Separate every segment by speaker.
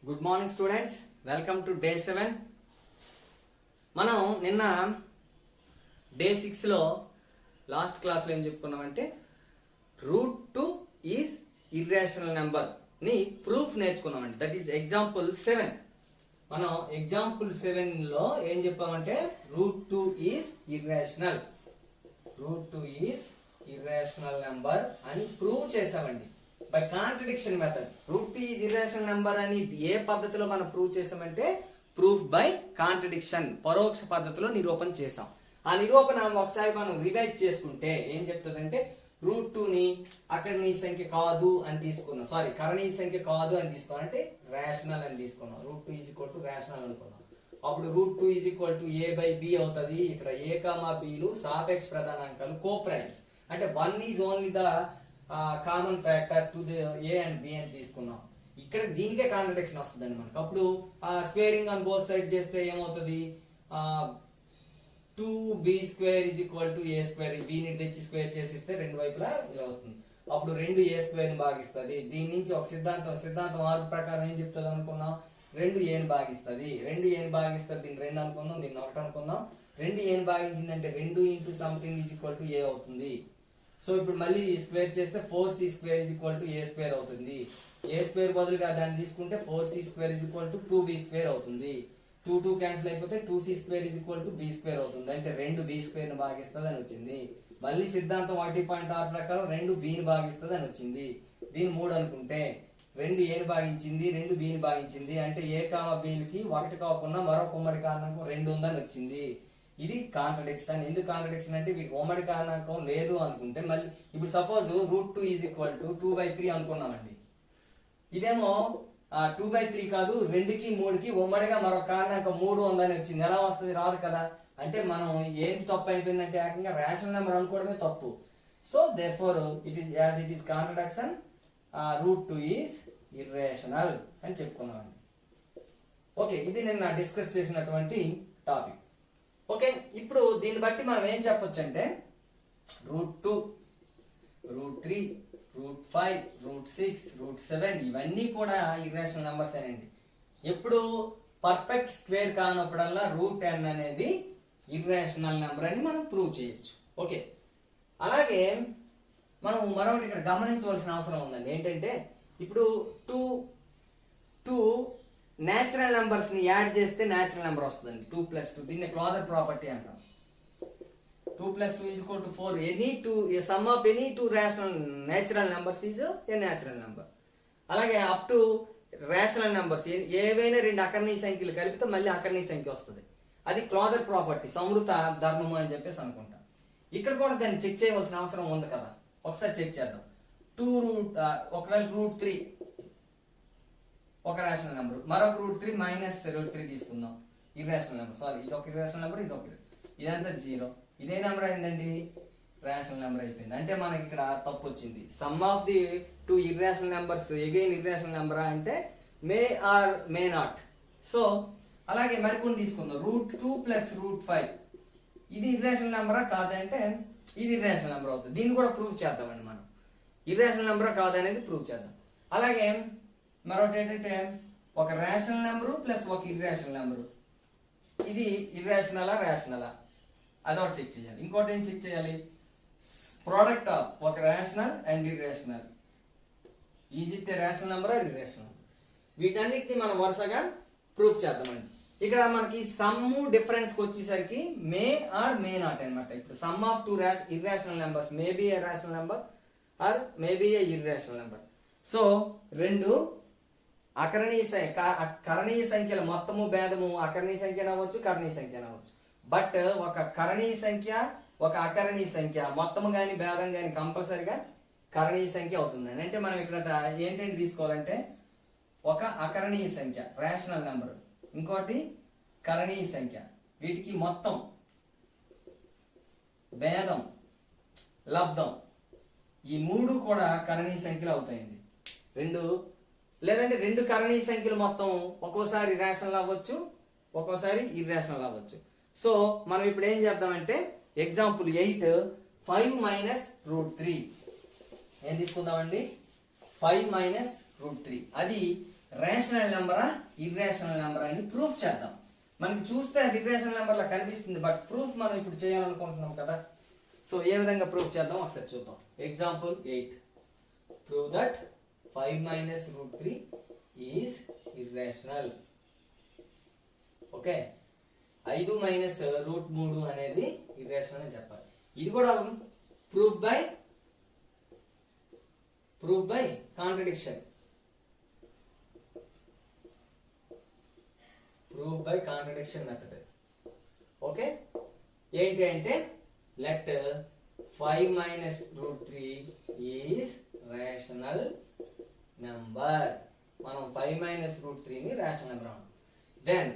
Speaker 1: Good morning students, welcome to day 7. మనం నిన్న day 6లో లాస్ట్ క్లాస్లో ఏం చెప్పుకున్నామంటే √2 ఈజ్ ఇర్రేషనల్ నెంబర్ ని ప్రూఫ్ నేర్చుకున్నామండి. That is example 7. మనం ఎగ్జాంపుల్ 7లో ఏం చెప్పామంటే √2 is irrational, √2 is irrational number అని ప్రూవ్ చేసామండి by contradiction method. √2 is irrational number అని ఏ పద్ధతిలో మనం ప్రూవ్ చేసామంటే ప్రూఫ్ బై కాంట్రడిక్షన్, పరోక్ష పద్ధతిలో నిరూపణ చేసాం. ఆ నిరూపణ ఒకసారి మనం రివైజ్ చేసుకుంటే ఏం చెప్తుందంటే √2 ని అకర్ణీయ సంఖ్య కాదు అని తీసుకున్నాం, సారీ కరణీయ సంఖ్య కాదు అని తీసుకున్నాం, అంటే రేషనల్ అని తీసుకున్నాం. √2 ఈజ్ ఈక్వల్ టు రేషనల్ అనుకున్నాం. అప్పుడు √2 is equal to a by b అవుతుంది. ఇక్కడ a, b లు సాపేక్ష ప్రధానాంకాలు, కో ప్రైమ్స్, అంటే 1 is only the common factor to the a and b అని తీసుకున్నాం. ఇక్కడ దీనికే కాంట్రడిక్షన్ వస్తుందండి మనకు. అప్పుడు స్క్వేరింగ్ ఆన్ బోత్ సైడ్ చేస్తే ఏమవుతుంది, 2b² is equal to a². b ని తెచ్చి స్క్వేర్ చేసిస్తే రెండు వైపులా ఇలా వస్తుంది. అప్పుడు 2a² ని భాగిస్తుంది. దీని నుంచి ఒక సిద్ధాంతం 6 ప్రకారం ఏం చెప్తుంది అనుకున్నాం, 2a ని భాగిస్తుంది. 2a ని భాగిస్తుంది, దీన్ని 2 అనుకుందాం, దీన్ని 1 అనుకుందాం. 2a ని భాగించిందంటే 2 into something is equal to a అవుతుంది. సో ఇప్పుడు మళ్ళీ స్క్వేర్ చేస్తే 4c² is equal to a² అవుతుంది. a² బదులుగా దాన్ని తీసుకుంటే 4c² is equal to 2b² అవుతుంది. 2 క్యాన్సిల్ అయిపోతే 2c² is equal to b² అవుతుంది. అంటే 2b² ని భాగిస్తుంది అని వచ్చింది. మళ్ళీ సిద్ధాంతం 1.6 ప్రకారం 2b ని భాగిస్తుంది అని వచ్చింది. దీన్ని 3 అనుకుంటే 2a ని భాగించింది, 2b ని భాగించింది, అంటే a, b లకి 1 కాకుండా మరొక ఉమ్మడి కారణాంకం 2 ఉందని వచ్చింది. ఇది కాంట్రడిక్షన్. ఎందుకు కాంట్రడిక్షన్ అంటే వీటి ఉమ్మడి కారణాంకం లేదు అనుకుంటే మళ్ళీ ఇప్పుడు సపోజ్ √2 ఈజ్ ఈక్వల్ టు 2/3 అనుకున్నామండి. ఇదేమో 2/3 కాదు, 2కి 3కి ఉమ్మడిగా మరొక కారణాంకం 3 ఉందని వచ్చింది. ఎలా వస్తుంది, రాదు కదా. అంటే మనం ఏం తప్పు అయిపోయిందంటే ఏకంగా రేషనల్ నెంబర్ అనుకోవడమే తప్పు. So therefore it is as it is contradiction, √2 is irrational అని చెప్పుకున్నామండి. ఓకే, ఇది నేను డిస్కస్ చేసినటువంటి టాపిక్. ఓకే, ఇప్పుడు దీన్ని బట్టి మనం ఏం చెప్పొచ్చు అంటే √2, √3, √5, √6, √7 ఇవన్నీ కూడా ఇర్రేషనల్ నెంబర్స్ అండి. ఎప్పుడు పర్ఫెక్ట్ స్క్వేర్ కానప్పుడల్లా √n అనేది ఇర్రేషనల్ నెంబర్ అని మనం ప్రూవ్ చేయొచ్చు. ఓకే, అలాగే మనం మరొకటి ఇక్కడ గమనించవలసిన అవసరం ఉందండి. ఏంటంటే ఇప్పుడు టూ నేచురల్ నెంబర్స్ ని యాడ్ చేస్తే నేచురల్ నెంబర్ వస్తుందండి. 2 + 2, దీన్ని క్లోజర్ ప్రాపర్టీ అంటాం. 2 + 2 is equal to 4. Some of any two rational natural numbers is a natural number. అలాగే అప్ టు రేషనల్ నెంబర్స్ ఏవైనా రెండు అకర్ణీయ సంఖ్యలు కలిపితే మళ్ళీ అకర్ణీయ సంఖ్య వస్తుంది. అది క్లోజర్ ప్రాపర్టీ, సంవృత ధర్మము అని చెప్పేసి అనుకుంటాం. ఇక్కడ కూడా దాన్ని చెక్ చేయవలసిన అవసరం ఉంది కదా. ఒకసారి చెక్ చేద్దాం. ఒకవేళ √3 ఒక రేషనల్ నెంబర్, మరొక √3 -√3 తీసుకుందాం. ఇర్రేషనల్ నెంబర్, సారీ ఇది ఒక ఇర్రేషనల్ నెంబర్, ఇది ఒక ఇదంతా 0. ఇదే నెంబర్ అయిందండి, రేషనల్ నెంబర్ అయిపోయింది. అంటే మనకి ఇక్కడ తప్పు వచ్చింది. Some of the two irrational numbers again irrational number అంటే మే ఆర్ మే నాట్. సో అలాగే మరికొన్ని తీసుకుందాం. √2 + √5 ఇది ఇర్రేషనల్ నెంబరా కాదంటే ఇది ఇర్రేషనల్ నెంబర్ అవుతుంది. దీన్ని కూడా ప్రూవ్ చేద్దామండి. మనం ఇర్రేషనల్ నెంబరా కాదనేది ప్రూవ్ చేద్దాం. అలాగే మరొకటి ఏంటంటే ఒక రేషనల్ నెంబరు ప్లస్ ఒక ఇర్రేషనల్ నెంబరు, ఇది ఇర్రేషనలా రేషనలా అదొకటి చెక్ చేయాలి. ఇంకోటి ఏం చెక్ చేయాలి, ప్రోడక్ట్ ఆఫ్ ఒక rational and irrational, is it a rational number or irrational. వీటన్నిటిని మనం వరుసగా ప్రూఫ్ చేద్దామండి. ఇక్కడ మనకి సమ్ డిఫరెన్స్ వచ్చేసరికి మే ఆర్ మే నాట్ అనమాట. ఇప్పుడు sum of two irrational numbers may be a rational number or may be a irrational number. So రెండు కరణీయ సంఖ్యల మొత్తము భేదము అకరణీయ సంఖ్య అవ్వచ్చు, కరణీయ సంఖ్య అవ్వచ్చు. బట్ ఒక కరణీయ సంఖ్య ఒక అకరణీయ సంఖ్య మొత్తము గాని భేదం గాని కంపల్సరిగా కరణీయ సంఖ్య అవుతుందండి. అంటే మనం ఇక్కడ ఏంటంటే తీసుకోవాలంటే ఒక అకరణీయ సంఖ్య రేషనల్ నెంబర్, ఇంకోటి కరణీయ సంఖ్య, వీటికి మొత్తం భేదం లబ్ధం ఈ మూడు కూడా కరణీయ సంఖ్యలు అవుతాయండి. రెండు కరణీయ సంఖ్యలు మొత్తం ఒక్కోసారి రేషనల్ అవ్వచ్చు, ఒక్కోసారి ఇర్రేషనల్ అవ్వచ్చు. సో మనం ఇప్పుడు ఏం చేద్దామంటే ఎగ్జాంపుల్ 8 5 - √3 ఏం తీసుకుందామండి, 5 - √3 అది రేషనల్ నెంబరా ఇర్రేషనల్ నెంబర్ అని ప్రూఫ్ చేద్దాం. మనకి చూస్తే అది ఇర్రేషనల్ నెంబర్ లా కనిపిస్తుంది, బట్ ప్రూఫ్ మనం ఇప్పుడు చేయాలనుకుంటున్నాం కదా. సో ఏ విధంగా ప్రూఫ్ చేద్దాం ఒకసారి చూద్దాం. Example 8. Prove that 5 minus root 3 is irrational. Okay, 5 minus root 3 అనేది ఇర్రేషనల్ అని చెప్పాలి. ఇది కూడా proof by contradiction. Proof by contradiction method. Okay, ఏంటి అంటే let 5 minus root 3 is rational number. మనం 5 minus root 3 ని రేషనల్ నెంబర్ అన్నాం. దెన్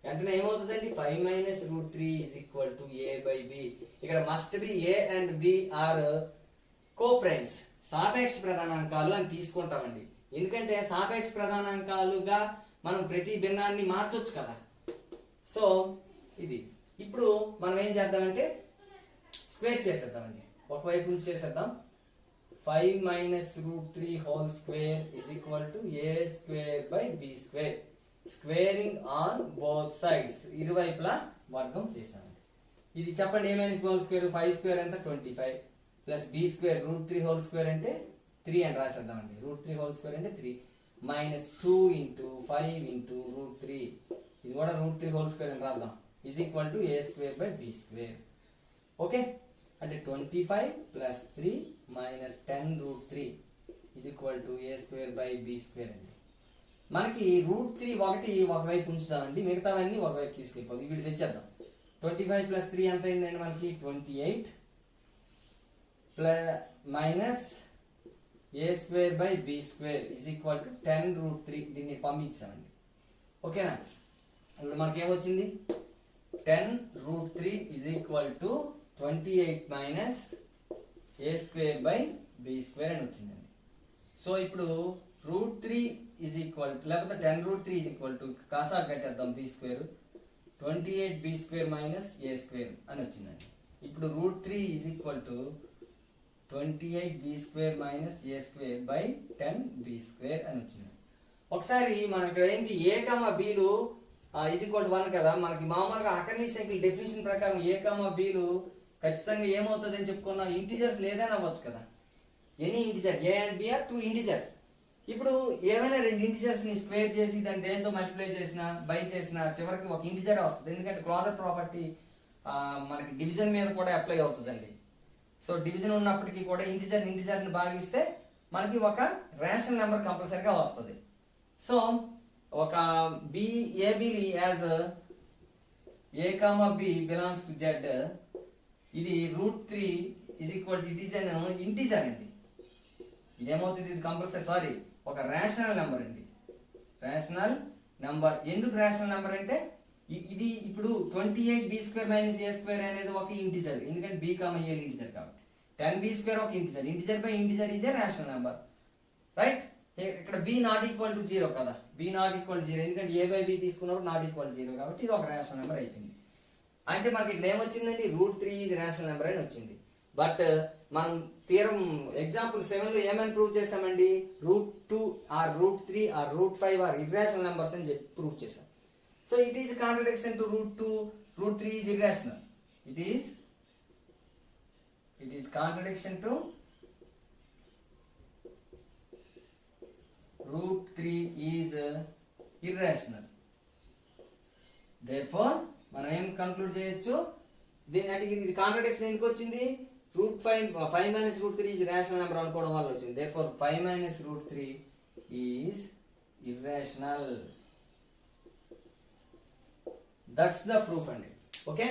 Speaker 1: వెంటనే ఏమవుతుందండి, 5 minus root 3 is equal to a by b. ఇక్కడ must be a and b are coprimes, సాపేక్ష ప్రధానాంకాలు అని తీసుకుంటామండి. ఎందుకంటే సాపేక్ష ప్రధానాంకాలుగా మనం ప్రతి భిన్నాన్ని మార్చొచ్చు కదా. సో ఇది ఇప్పుడు మనం ఏం చేద్దామంటే స్క్వేర్ చేసేద్దామండి, ఒకవైపు నుంచి చేసేద్దాం. 5 minus root 3 whole square is equal to a square by b square. Squaring on both sides, ఇరువైపులా వర్గం చేసామండి. ఇది చెప్పండి, a minus whole square 5 square ఎంత 25 plus b square root 3 whole square అంటే 3 అని రాసేద్దామండి. రూట్ 3 హోల్ స్క్వేర్ అంటే 3 మైనస్ 2 ఇంటూ 5 ఇంటూ రూట్ 3, ఇది కూడా రూట్ 3 హోల్ స్క్వేర్ అని రాద్దాం, is equal to a square by b square. Okay, అంటే 25 plus 3 minus 10 root 3 is equal to a square by b square అండి. మనకి రూట్ 3 ఒకవైపు ఉంచుదామండి, మిగతావన్నీ ఒకవైపు తీసుకెళ్ళిపోదు. వీటి తెచ్చేద్దాం. 25 ప్లస్ 3 ఎంత అయిందండి మనకి 28 minus a square by b square is equal to 10 root 3. దీన్ని పంపించామండి. ఓకేనా, ఇప్పుడు మనకి ఏమొచ్చింది 10 root 3 is equal to 28 minus a square by b square అని వచ్చిందండి. సో ఇప్పుడు రూట్ 3 ఈజ్ ఈక్వల్ లేకపోతే 10 రూట్ 3 ఈజ్ ఈక్వల్ టు కాసా కట్టేద్దాం b square 28 b square minus a square అని వచ్చిందండి. ఇప్పుడు root 3 is equal to 28 b square minus a square by 10 b square అని వచ్చింది. ఒకసారి మనం ఇక్కడ ఏంటి a కామా bలు ఈజ్ ఈక్వల్ టు 1 కదా. మనకి మామూలుగా అకర్నీ సైకిల్ డెఫినిషన్ ప్రకారం a కామా bలు ఖచ్చితంగా ఏమవుతుంది అని చెప్పుకున్నాం, ఇంటిజర్స్ లేదని అవ్వచ్చు కదా. Any integer a and b are 2 integers. ఇప్పుడు ఏమైనా రెండు ఇంటిజర్స్ ని స్క్వేర్ చేసి దాన్ని దేంతో మల్టిప్లై చేసినా బై చేసినా చివరికి ఒక ఇంటిజర్ వస్తుంది. ఎందుకంటే క్లోజర్ ప్రాపర్టీ మనకి డివిజన్ మీద కూడా అప్లై అవుతుందండి. సో డివిజన్ ఉన్నప్పటికీ కూడా ఇంటిజర్ ని భాగిస్తే మనకి ఒక రేషనల్ నెంబర్ కంపల్సరీగా వస్తుంది. సో ఒక a b as a comma b belongs to z, ఇది root 3 is equal to it is an integer అండి. ఇదేమవుతుంది, ఇది కంపల్సరీ ఒక రేషనల్ నెంబర్ అండి. రేషనల్ నెంబర్ ఎందుకు రేషనల్ నెంబర్ అంటే ఇది ఇప్పుడు 28 b square minus a square అనేది ఒక ఇంటిజర్, ఎందుకంటే b కామా a ఇంటిజర్ కాబట్టి. 10 b స్క్వేర్ ఒక integer, integer by integer is a rational number, right. ఇక్కడ b నాట్ ఈక్వల్ టు 0 కదా, b నాట్ ఈక్వల్ టు 0 ఎందుకంటే a బై b తీసుకున్నప్పుడు not equal to 0 కాబట్టి ఇది ఒక రేషనల్ నెంబర్ అయిపోయింది. అంటే మనకి ఇక్కడ ఏమొచ్చిందండి, రూట్ 3 ఈజ్ రేషనల్ నెంబర్ అని వచ్చింది. బట్ మనం థియరం ఎగ్జాంపుల్ 7 లో ఏమని ప్రూవ్ చేసామండి, root 2 or root 3 or root 5 are irrational numbers అని చెప్పి ప్రూవ్ చేసాం. So it is contradiction to root 2, root 3 is irrational. It is contradiction to root 3 is irrational. Therefore మనం ఏం కన్క్లూడ్ చేయొచ్చు, దీని అంటే ఇది కాంట్రడిక్షన్ ఎందుకు వచ్చింది, root 5 minus root 3 is rational number అనుకోవడం వల్ల వచ్చింది. Therefore 5 minus root 3 is irrational. That's the proof అండి. Okay,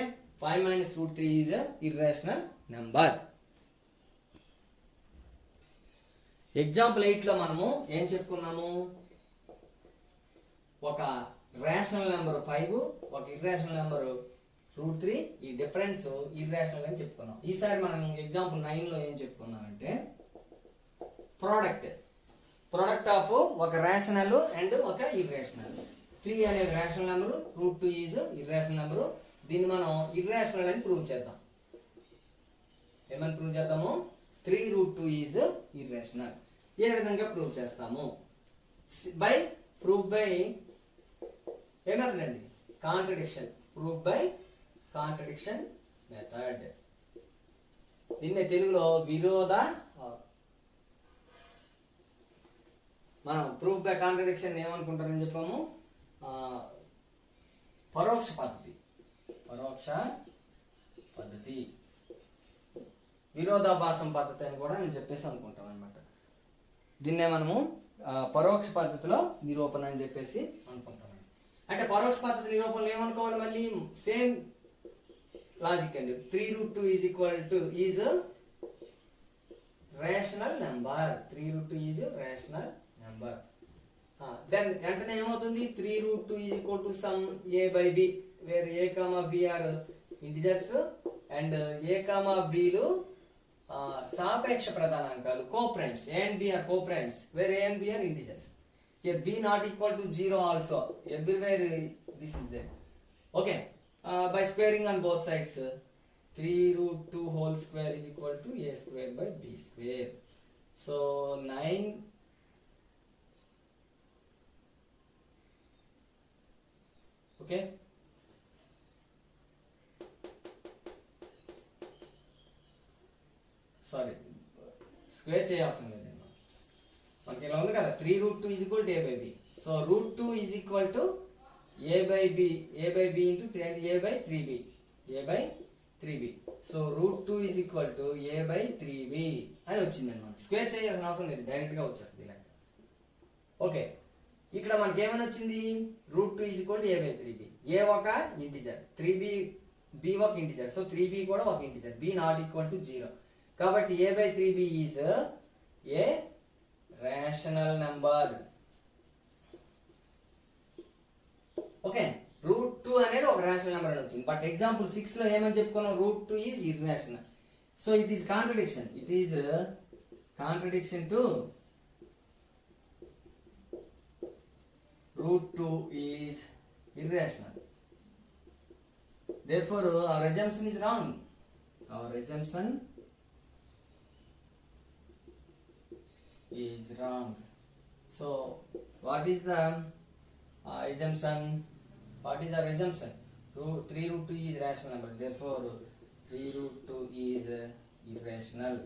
Speaker 1: 5 minus root 3 is irrational number. Example 8 లో మనము ఏం చెప్పుకున్నాము, ఒక రేషనల్ నెంబర్ 5, ఒక ఇర్రేషనల్ నెంబర్ రూట్ 3, ఈ డిఫరెన్స్ ఇర్రేషనల్ అని చెప్పుకున్నాం. ఈసారి మనం ఎగ్జాంపుల్ 9 లో ఏం చెప్పుకున్నామంటే ప్రోడక్ట్ ఆఫ్ ఒక రేషనల్ అండ్ ఒక ఇర్రేషనల్. 3 అనేది rational number, root 2 is irrational number. దీన్ని మనం ఇర్రేషనల్ అని ప్రూవ్ చేద్దాం. ఏమని ప్రూవ్ చేద్దాము, 3 రూట్ 2 ఈజ్ ఇర్రేషనల్. ఏ విధంగా ప్రూవ్ చేస్తాము, బై ప్రూఫ్ బై ఏ మెథడ్ అండి? Contradiction. Proof by contradiction method. దీన్నే తెలుగులో విరోధ, మనం ప్రూఫ్ బై కాంట్రడిక్షన్ ఏమనుకుంటారని చెప్పాము? పరోక్ష పద్ధతి. పరోక్ష పద్ధతి, విరోధాభాసం పద్ధతి అని కూడా నేను చెప్పేసి అనుకుంటాం అనమాట. దీన్నే మనము పరోక్ష పద్ధతిలో నిరూపణ అని చెప్పేసి అనుకుంటామండి. అంటే పరోక్ష పద్ధతి నిరూపణలో ఏమనుకోవాలి? మళ్ళీ సేమ్ లాజిక్ అండి. 3√2 is rational number. 3√2 is rational number. Then వెంటనే ఏమవుతుంది? 3√2 sum a by b, where a, b are integers and a, b లు సాపేక్ష ప్రధానాంకాలు, co-primes. a and b are co-primes, where a and b are integers. Here b not equal to 0 also, everywhere this is there. Okay, by squaring on both sides, 3√2 whole square is equal to a square by b square. So 9 okay. Sorry, square చేయాల్సిన లేదు మనకి. ఇలా ఉంది కదా, 3√2 is equal to a by b. So √2 is equal to a by b into 3 అంటే a by 3b, a by 3b. So √2 is equal to a by 3b అని వచ్చింది అనమాట. స్క్వేర్ చేయాల్సిన అవసరం లేదు, డైరెక్ట్ గా వచ్చేస్తుంది ఇలా. ఓకే, ఇక్కడ మనకి ఏమని వచ్చింది? √2 is equal to a by 3b. a ఒక ఇంటిజర్, 3b b ఒక ఇంటిజర్. సో 3b కూడా ఒక integer, b not equal to 0. కాబట్టి a by 3b is a rational number. Okay, √2 అనేది ఒక రేషనల్ నెంబర్ అని వచ్చింది. బట్ ఎగ్జాంపుల్ 6 లో ఏమని చెప్పుకున్నాం? √2 is irrational. So it is contradiction. It is contradiction to √2 is irrational. Therefore, our assumption is wrong. Our assumption is wrong. So, what is the assumption? What is our assumption? 3√2 is rational number. Therefore, 3√2 is irrational.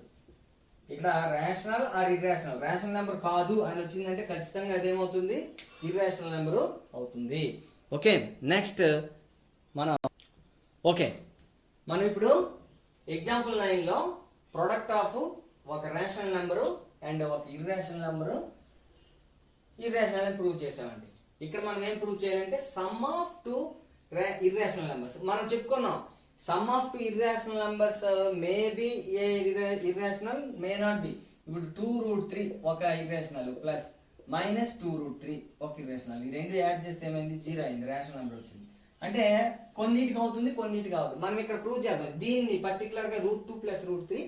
Speaker 1: ఇక్కడ rational or irrational, rational number కాదు అని వచ్చిందంటే ఖచ్చితంగా అదేమవుతుంది? Irrational number అవుతుంది. Okay, next మనం ఇప్పుడు example 9 లో ప్రొడక్ట్ ఆఫ్ ఒక రేషనల్ నెంబరు అండ్ ఒక ఇర్రేషనల్ నెంబరు ప్రూవ్ చేసామండి. ఇక్కడ మనం ఏం ప్రూవ్ చేయాలంటే సమ్ ఆఫ్ 2 ఇర్రేషనల్ నెంబర్స్. మనం చెప్పుకున్నాం some of 2 irrational numbers May be A irrational, May not B. ఇప్పుడు 2√3 ఒక ఇర్రేషనల్ ప్లస్ మైనస్ 2√3 ఒక ఇర్రేషనల్. ఈ రెండు యాడ్ చేస్తే ఏమైంది? 0 అయింది, రేషనల్ నెంబర్ వచ్చింది. అంటే కొన్నిటికి అవుతుంది, కొన్నిటికి అవుతుంది. మనం ఇక్కడ ప్రూవ్ చేద్దాం దీన్ని పర్టికులర్ గా √2 ప్లస్ √3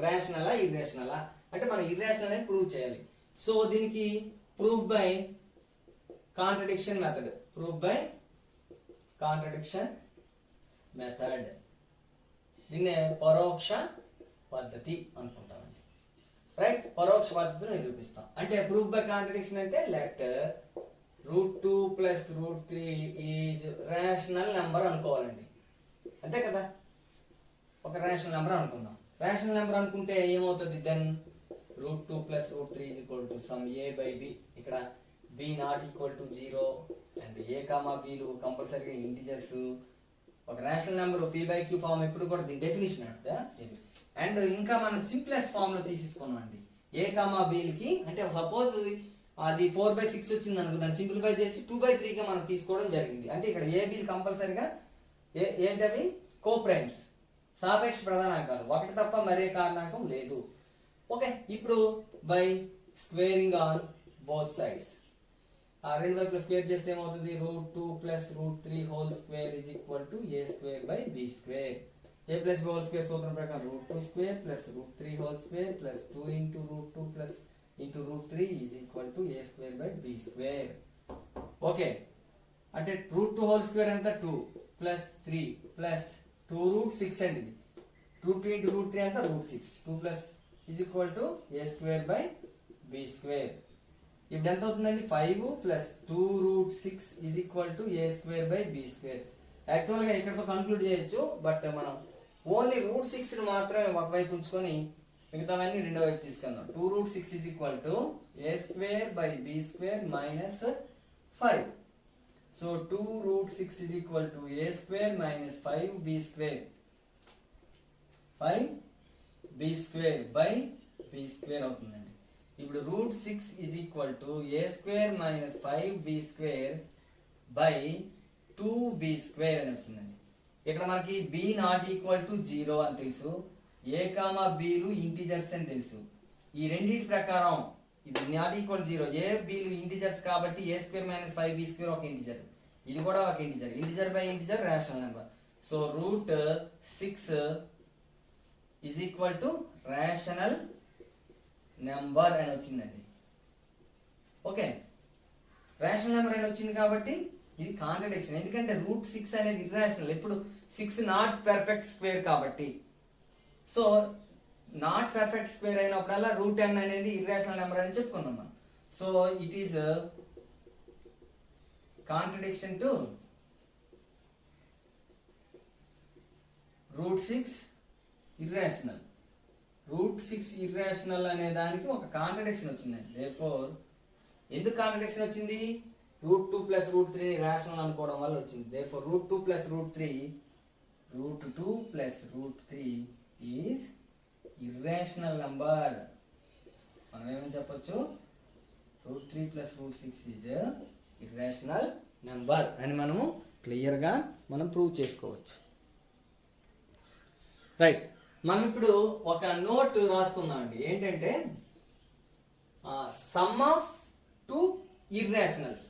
Speaker 1: రేషనలా ఇర్రేషనలా అంటే మనం ఇర్రేషనల్ అని ప్రూవ్ చేయాలి. సో దీనికి proof by contradiction method, proof by contradiction method, దీన్నే పరోక్ష పద్ధతి అనుకుంటామండి. రైట్, పరోక్ష పద్ధతిని నిరూపిస్తాం. అంటే ప్రూఫ్ బై కాంట్రడిక్షన్ అంటే let √2 plus √3 is rational number అనుకోవాలండి. అంతే కదా, ఒక రేషనల్ నెంబర్ అనుకుందాం. రేషనల్ నెంబర్ అనుకుంటే ఏమవుతుంది? Then √2 plus √3 is equal to some a by b. ఇక్కడ b not equal to 0 and a, b లు కంపల్సరీగా ఇంటిజర్స్. ఒక rational number p by q form ఎప్పుడు కూడా దీని డెఫినిషన్ అంటే. అండ్ ఇంకా మనం సింప్లెస్ట్ ఫామ్ లో తీసేసుకున్నాం అండి a, b లకి. అంటే సపోజ్ అది 4/6 వచ్చింది అనుకో, దాన్ని సింప్లిఫై చేసి 2/3 గా మనం తీసుకోవడం జరిగింది. అంటే ఇక్కడ a, b కంపల్సరీగా ఏంటవి? కో-ప్రైమ్స్, సాపేక్ష ప్రధానాంకాలు, ఒకటి తప్ప మరే కారణాంకం లేదు. ఓకే, ఇప్పుడు by squaring on both sides, ఆ రెండు వైపుల స్క్వేర్ చేస్తే ఏమవుతుంది? √2 plus √3 whole square is equal to a square by b square. a plus b whole square సూత్రం ప్రకారం √2 square plus √3 whole square plus 2 into √2 plus into √3 is equal to a square by b square. Okay, అంటే √2 whole square ఎంత? 2 plus 3 plus 2√6 అండి. 2 into √3 ఎంత? √6. 2 plus is equal to a square by b square. ఇప్పుడు ఎంత అవుతుందండి 5 plus 2√6 is equal to a square by b square. యాక్చువల్గా ఇక్కడతో conclude చేయొచ్చు, బట్ మనం ఓన్లీ √6 మాత్రమే ఒకవైపు ఉంచుకొని మిగతావన్నీ రెండో వైపు తీసుకుందాం. 2√6 is equal to a square by b square minus 5. So 2√6 is equal to a square minus 5b square 5b square by b square అవుతుందండి. ఇప్పుడు √6 is equal to a square minus 5b square by 2b square అని వచ్చిందండి. ఇక్కడ మనకి b not equal to 0 అని తెలుసు, a comma b లు integers అని తెలుసు. ఈ రెండింటి ప్రకారం ఇది నాట్ ఈక్వల్ 0, a b లు ఇంటిజర్స్ కాబట్టి a square minus 5b square ఒక ఇంటిజర్, ఇది కూడా ఒక integer. Integer by integer rational number. So √6 is equal to rational number అని వచ్చిందండి. ఓకే, రేషనల్ నెంబర్ అని వచ్చింది కాబట్టి ఇది కాంట్రడిక్షన్, ఎందుకంటే √6 అనేది ఇర్రేషనల్. ఇప్పుడు 6 నాట్ పర్ఫెక్ట్ స్క్వేర్ కాబట్టి, సో నాట్ పర్ఫెక్ట్ స్క్వేర్ అయినప్పుడల్లా √10 అనేది ఇర్రేషనల్ నెంబర్ అని చెప్పుకున్నాం మనం. So it is contradiction to √6 irrational. √6 irrational అనే దానికి ఒక కాంట్రడిక్షన్ వచ్చిందండి. therefore ఎందుకు కాంట్రడిక్షన్ వచ్చింది? √2 ప్లస్ √3 రేషనల్ అనుకోవడం వల్ల వచ్చింది. therefore √2 plus √3 is irrational number. మనం ఏమని చెప్పొచ్చు? √3 ప్లస్ √6 ఈజ్ ఇర్రేషనల్ నెంబర్ అని మనము క్లియర్గా మనం ప్రూవ్ చేసుకోవచ్చు. రైట్, మనం ఇప్పుడు ఒక నోట్ రాసుకుందాం అండి. ఏంటంటే sum of 2 irrationals,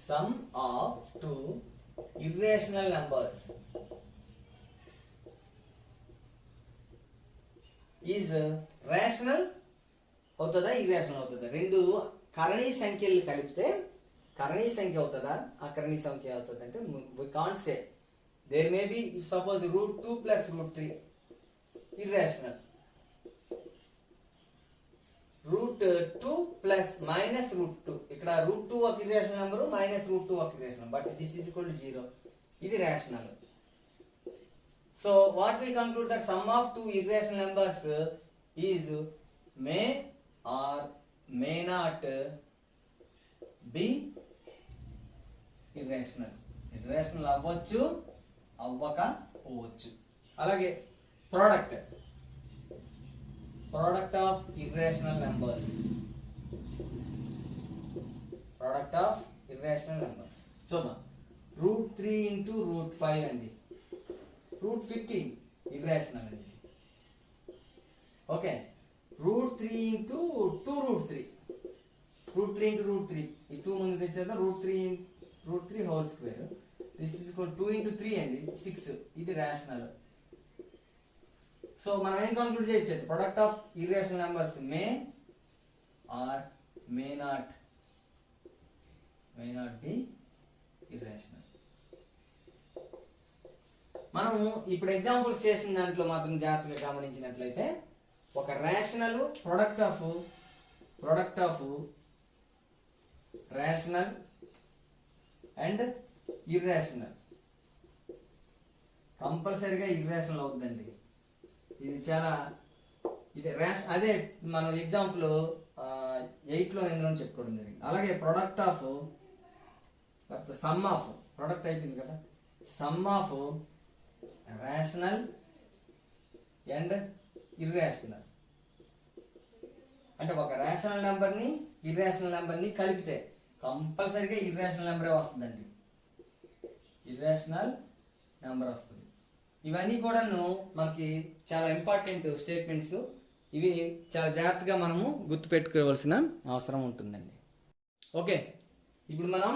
Speaker 1: sum of 2 irrational numbers is rational అవుతుందా ఇర్రేషనల్ అవుతుందా? రెండు కరణీ సంఖ్యలు కలిపితే కరణీ సంఖ్య అవుతుందా అకరణీ సంఖ్య అవుతుంది అంటే we can't say. There may be, suppose √2 plus √3 irrational, √2 plus minus √2, ఇక్కడ √2 ఒక irrational number minus √2 ఒక irrational, but this is equal to 0, ఇది rational. So what we conclude that sum of 2 irrational numbers is may or may not be irrational. irrational అవ్వచ్చు అవ్వకపోవచ్చు. అలాగే product of irrational numbers, product of irrational numbers చూద్దాం. √3 into √5 అండి, √15 irrational అండి. Okay, √3 into 2√3, √3 into √3 ఈ 2 ముందు తెచ్చేద్దాం. √3 whole square, this is equal 2 into 3 అండి 6, ఇది రేషనల్. సో మనం ఏం కంక్లూడ్ చేయొచ్చు? Product of irrational numbers may or may not be irrational. మనము ఇప్పుడు ఎగ్జాంపుల్స్ చేసిన దాంట్లో మాత్రం జాగ్రత్తగా గమనించినట్లయితే ఒక rational product of rational and irrational కంపల్సరీగా ఇర్రేషనల్ అవుతుందండి. ఇది చాలా అదే మనం ఎగ్జాంపుల్ 8లో ఎందులో చెప్పుకోవడం జరిగింది. అలాగే ప్రొడక్ట్ ఆఫ్ లేకపోతే సమ్ ఆఫ్, ప్రొడక్ట్ అయిపోయింది కదా, some of rational and irrational అంటే ఒక రేషనల్ నెంబర్ని ఇర్రేషనల్ నెంబర్ని కలిపితే కంపల్సరీగా ఇర్రేషనల్ నెంబరే వస్తుందండి, ఇర్రేషనల్ నెంబర్ వస్తుంది. ఇవన్నీ కూడాను మనకి చాలా ఇంపార్టెంట్ స్టేట్మెంట్స్, ఇవి చాలా జాగ్రత్తగా మనము గుర్తుపెట్టుకోవాల్సిన అవసరం ఉంటుందండి. ఓకే, ఇప్పుడు మనం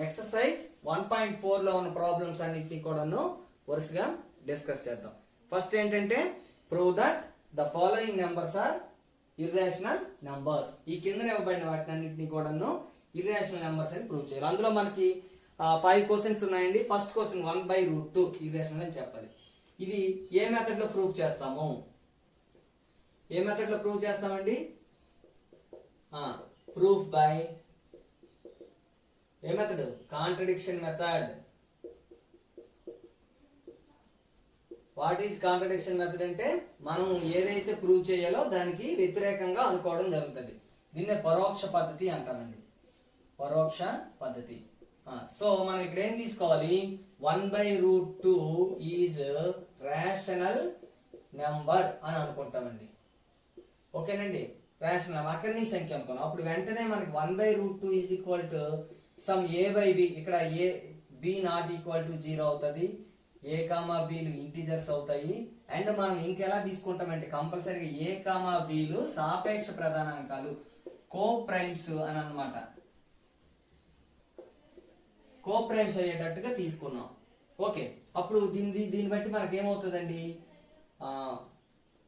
Speaker 1: ఎక్సర్సైజ్ 1.4లో ఉన్న ప్రాబ్లమ్స్ అన్నిటినీ కూడాను వరుసగా డిస్కస్ చేద్దాం. ఫస్ట్ ఏంటంటే prove that the following numbers are irrational numbers. ఈ కింద ఇవ్వబడిన వాటిని అన్నింటినీ కూడాను ఇర్రేషనల్ నెంబర్స్ అని ప్రూవ్ చేయాలి. అందులో మనకి 5 క్వశ్చన్స్ ఉన్నాయండి. ఫస్ట్ క్వశ్చన్ 1/√2 ఇర్రేషనల్ అని చెప్పాలి. ఇది ఏ మెథడ్ లో ప్రూవ్ చేస్తాము? ఏ మెథడ్ లో ప్రూవ్ చేస్తామండి? ప్రూఫ్ బై ఏ method? Contradiction method. What is contradiction method అంటే మనం ఏదైతే ప్రూవ్ చేయాలో దానికి వ్యతిరేకంగా అనుకోవడం జరుగుతుంది. దీన్నే పరోక్ష పద్ధతి అంటామండి. పరోక్ష పద్ధతి. సో మనం ఇక్కడ ఏం తీసుకోవాలి? 1/√2 ఈజ్ రేషనల్ నెంబర్ అని అనుకుంటామండి. ఓకేనండి, రేషనల్ నెంబర్ అక్కడి సంఖ్య అనుకున్నాం. అప్పుడు వెంటనే మనకి 1/√2 is equal to sum a/b. ఇక్కడ a b not equal to 0 అవుతుంది. a కామా b లు ఇంటీజర్స్ అవుతాయి. అండ్ మనం ఇంకెలా తీసుకుంటామంటే కంపల్సరీగా a కామా b లు సాపేక్ష ప్రధానాంకాలు, కో ప్రైమ్స్ అని అన్నమాట. కో ప్రైమ్స్ అయ్యేటట్టుగా తీసుకున్నాం. ఓకే, అప్పుడు దీన్ని బట్టి మనకి ఏమవుతుందండి?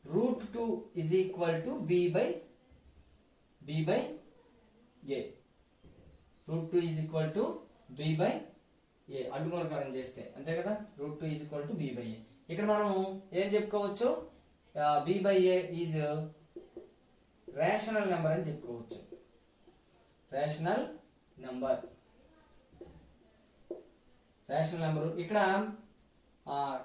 Speaker 1: √2 is equal to b by a. √2 is equal to b by a అడ్డుమూలకరం చేస్తే అంతే కదా. √2 is equal to b by a. ఇక్కడ మనం ఏం చెప్పుకోవచ్చు? b by a is rational number అని చెప్పుకోవచ్చు. Rational number. రేషనల్ నెంబర్ ఇక్కడ